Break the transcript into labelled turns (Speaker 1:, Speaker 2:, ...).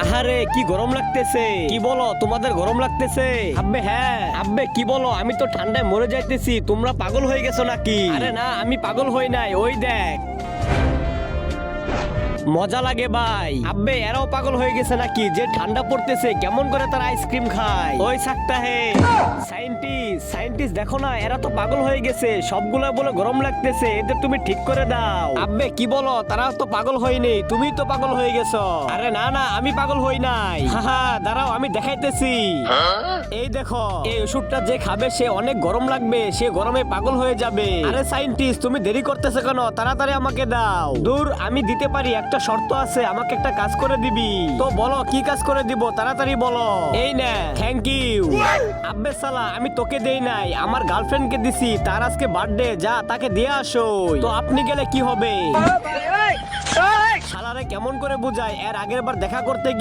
Speaker 1: আহারে কি গরম লাগতেছে। কি বলো তোমাদের গরম লাগতেছে? আব্বে হ্যাঁ। আব্বে কি বলো, আমি তো ঠান্ডায় মরে যাইতেছি, তোমরা পাগল হয়ে গেছো নাকি? আরে না, আমি পাগল হই নাই, ওই দেখ মজা লাগে ভাই। আব্বে এরাও পাগল হয়ে গেছে নাকি? যে ঠান্ডা পড়তেছে কেমন করে তারা আইসক্রিম খায়। ওই সাকতা হে সাইন্টিস্ট দেখো না, এরা তো পাগল হয়ে গেছে, সবগুলা বলে গরম লাগতেছে, এদের তুমি ঠিক করে দাও। আব্বে কি বলো, তারা তো পাগল হয়নি, তুমি তো পাগল হয়ে গেছো। আরে না না, আমি পাগল হই নাই। হাহা দাঁড়াও আমি দেখাইতেছি। এই দেখো, এই ওষুধটা যে খাবে সে অনেক গরম লাগবে, সে গরমে পাগল হয়ে যাবে। আরে সাইন্টিস্ট তুমি দেরি করতেছো কেন? তাড়াতাড়ি আমাকে দাও। দূর, আমি দিতে পারি, একটা শর্ত আছে, আমাকে একটা কাজ করে দিবি। তো বলো কি কাজ করে দিব, তাড়াতাড়ি বলো। এই না, থ্যাংক ইউ। আব্বে সালা, আমি তোকে দেই নাই, আমার গার্লফ্রেন্ডকে দিছি, তার আজকে বার্থডে, যা তাকে দিয়ে আসো। তো আপনি গেলে কি হবে? শালারে কেমন করে বুঝায়, এর আগের বার দেখা করতে